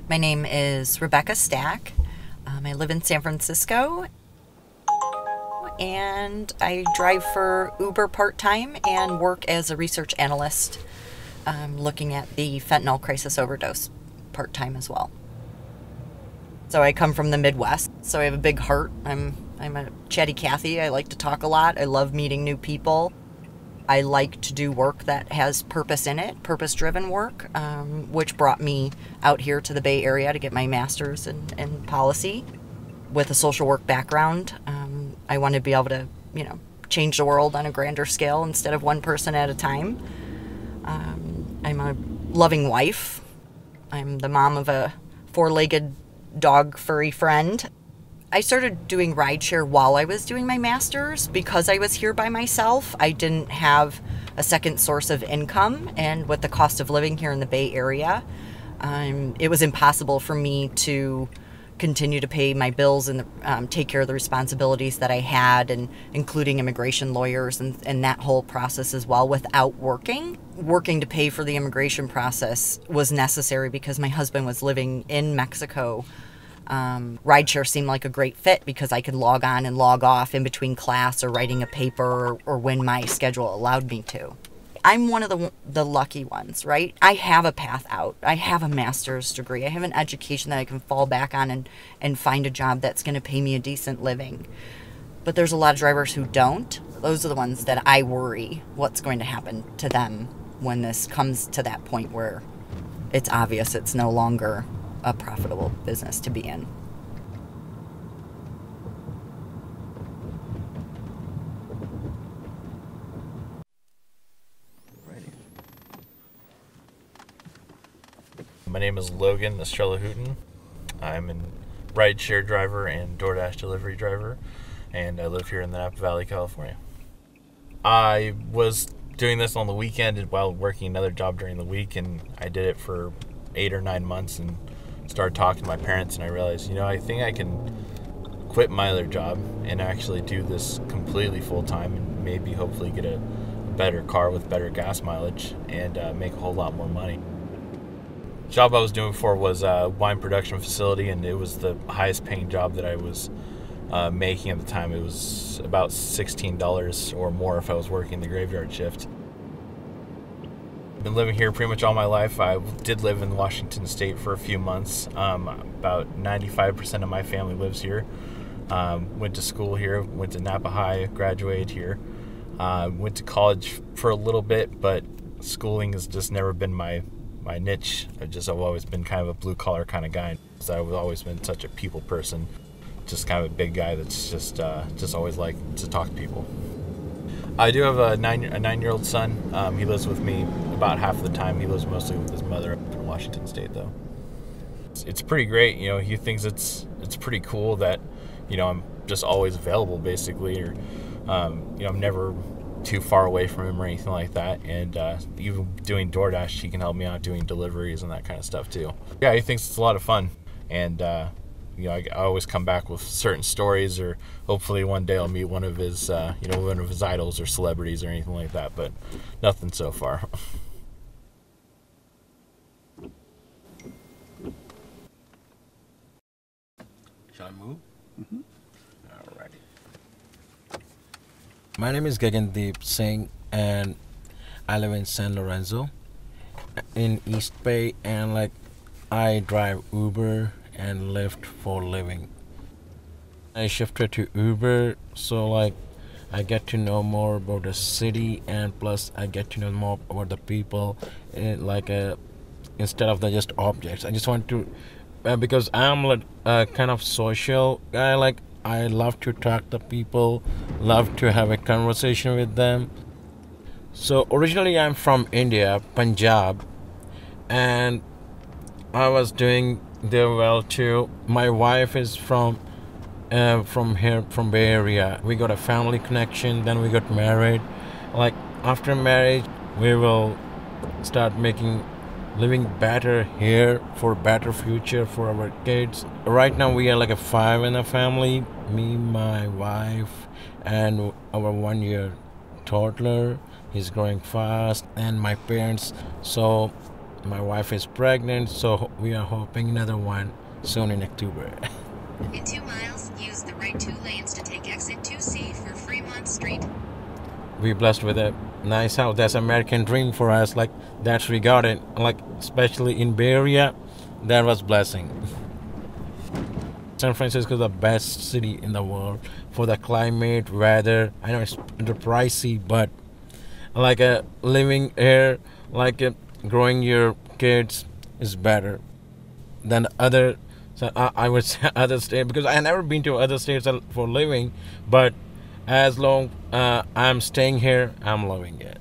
My name is Rebecca Stack. I live in San Francisco, and I drive for Uber part-time and work as a research analyst, looking at the fentanyl crisis overdose part-time as well. So I come from the Midwest, so I have a big heart. I'm a chatty Cathy. I like to talk a lot. I love meeting new people. I like to do work that has purpose in it, purpose-driven work, which brought me out here to the Bay Area to get my master's in policy. With a social work background, I want to be able to, change the world on a grander scale instead of one person at a time. I'm a loving wife. I'm the mom of a four-legged dog furry friend. I started doing rideshare while I was doing my master's because I was here by myself. I didn't have a second source of income, and with the cost of living here in the Bay Area, it was impossible for me to continue to pay my bills and take care of the responsibilities that I had, and including immigration lawyers and that whole process as well, without working. Working to pay for the immigration process was necessary because my husband was living in Mexico. Rideshare seemed like a great fit because I could log on and log off in between class or writing a paper or when my schedule allowed me to. I'm one of the lucky ones, right? I have a path out. I have a master's degree. I have an education that I can fall back on and find a job that's going to pay me a decent living. But there's a lot of drivers who don't. Those are the ones that I worry what's going to happen to them when this comes to that point where it's obvious it's no longer a profitable business to be in. My name is Logan Hooten. I'm a rideshare driver and DoorDash delivery driver, and I live here in the Napa Valley, California. I was doing this on the weekend while working another job during the week, and I did it for 8 or 9 months and started talking to my parents, and I realized, I think I can quit my other job and actually do this completely full-time and maybe hopefully get a better car with better gas mileage and make a whole lot more money. The job I was doing before was a wine production facility, and it was the highest paying job that I was making at the time. It was about $16 or more if I was working the graveyard shift. Been living here pretty much all my life. I did live in Washington State for a few months. About 95% of my family lives here. Went to school here, went to Napa High, graduated here. Went to college for a little bit, but schooling has just never been my niche. I've always been kind of a blue collar kind of guy. So I've always been such a people person, just kind of a big guy that's just always liked to talk to people. I do have a 9-year-old son. He lives with me about half of the time. He lives mostly with his mother up in Washington State, though. It's pretty great. He thinks it's pretty cool that I'm just always available, basically, or I'm never too far away from him or anything like that. And even doing DoorDash, he can help me out doing deliveries and that kind of stuff too. Yeah, he thinks it's a lot of fun, and I always come back with certain stories, or hopefully one day I'll meet one of his one of his idols or celebrities or anything like that, but nothing so far. Shall I move? Mm-hmm. Alrighty. My name is Gagandeep Singh, and I live in San Lorenzo in East Bay, and I drive Uber and Lyft for a living. I shifted to Uber, so I get to know more about the city, and plus I get to know more about the people, instead of just objects. I just want to, because I'm a kind of social guy. I love to talk to people, love to have a conversation with them. So originally I'm from India, Punjab, and I was doing there well too. My wife is from here, from Bay Area. We got a family connection, then we got married. After marriage, we will start living better here for a better future for our kids. Right now we are 5 in a family, me, my wife, and our 1-year toddler. He's growing fast, and my parents. So My wife is pregnant, so we are hoping another one soon in October. In 2 miles, use the right 2 lanes to take exit 2C for Fremont Street. We're blessed with a nice house. That's American dream for us. Like that's we got it. Like especially in Bay Area, that was blessing. San Francisco is the best city in the world for the climate, weather. I know it's pricey, but like living here, like growing your kids is better than other. So I would say other states because I never been to other states for living, but as long I'm staying here, I'm loving it.